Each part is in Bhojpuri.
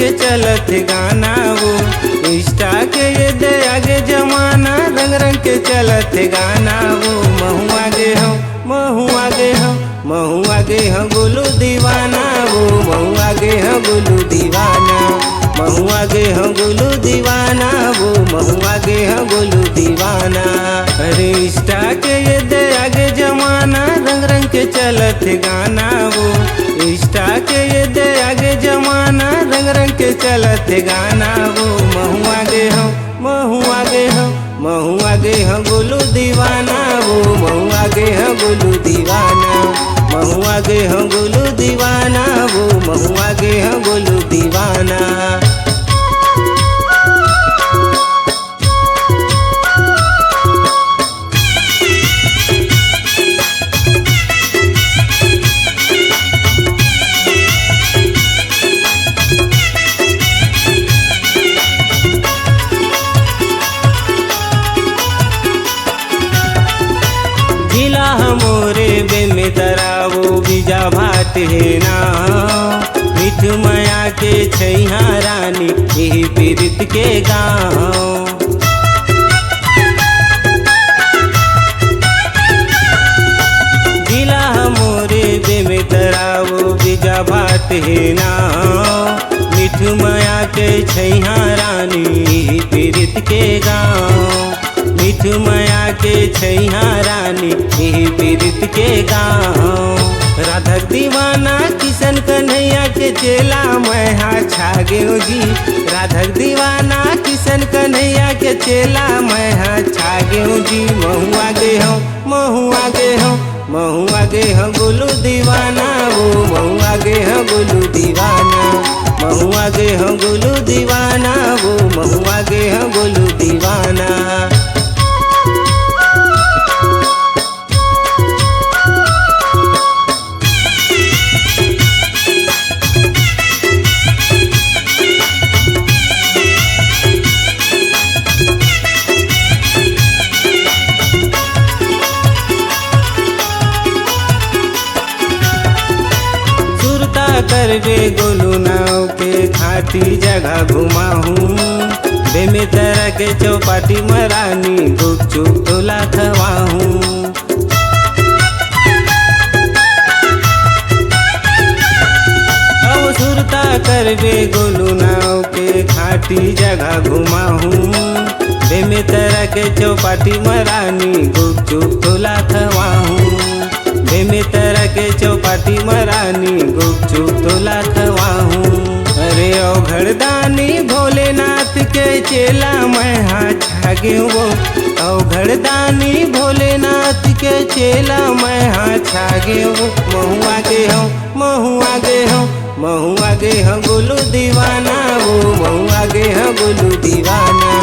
के चलत गाना वो इंस्टा के ये दे आगे जमाना रंग रंग के चलत गाना वो महू आगे हम महू आगे हम महू आगे हम गोलू दीवाना वो महू आगे हम गोलू दीवाना महू आगे हम गोलू दीवाना वो महू आगे हम गोलू दीवाना। अरे इंस्टा के ये दे आगे जमाना रंग रंग के चलत गाना वो इंस्टा के ये दे आगे जमाना रंग रंग के चलत गाना वो महू आगे हम महू आगे हम महू आगे हम गोलू दीवाना वो महू आगे हम गोलू दीवाना महू आगे हम गोलू दीवाना वो महू आगे हम गोलू दीवाना। जिला हमोरे बेमे तरावो बीजा भाट है ना मिठ माया के छैया रानी यही पीरित के गाँव। जिला हमोरे बेमे तरावो बीजा भाट है ना मिठ माया के छैया रानी यही पीरित के गाँव। मिठ माया के छैया रानी यही पीरित के गाँव। राधा दीवाना किशन कन्हैया के चेला मैं हाँ छागे जी राधा दीवाना किशन कन्हैया के चेला मैं हाँ छागे जी महू आगे हम महू आगे हम महू आगे हम गोलू दीवाना वो महू आगे हम गोलू दीवाना महू आगे हम गोलू दीवाना वो महू आगे हम गोलू दीवाना। करवे गोलू नाव के खाटी जगह घुमाहूँ बेमे तरह के चौपाटी मरानी गुपचुप तोला खवाहूँ। अब सुरता करवे गोलू नाव के खाटी जगह घुमाहूँ बेमे तरह के चौपाटी मरानी गुपचुप तोला खवाहूँ। बेमे तरह के चौपाटी मरानी गुपचुप तोला खवाहूँ। अरे ओ घरदानी भोलेनाथ के चेला मैं हाँ छागे वो ओ घरदानी भोलेनाथ के चेला मैं हाँ छागे वो महू आगे हम महू आगे हम महू आगे हम गोलू दीवाना वो महू आगे हम गोलू दीवाना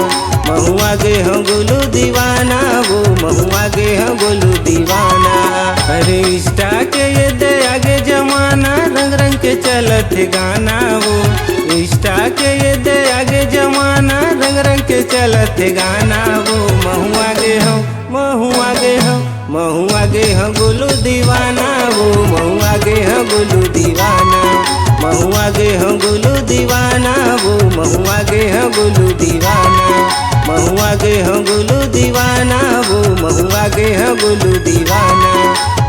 महू आगे हम गोलू दीवाना वो महू आगे हम गोलू दीवाना। अरे इंस्टा के ये दे आगे जमाना रंग रंग के चलत गाना वो इंस्टा के ये दे आगे जमाना रंग रंग के चलत गाना वो महू आगे हम महू आगे हम महू आगे हम गोलू दीवाना वो महू आगे हम गोलू दीवाना महू आगे हम गोलू दीवाना वो महू आगे हम गोलू दीवाना महू आगे हम गोलू दीवाना वो महू आगे हम गोलू दीवाना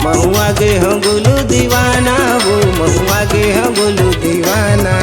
महू आगे हम गोलू दीवाना वो महू आगे हम गोलू दीवाना।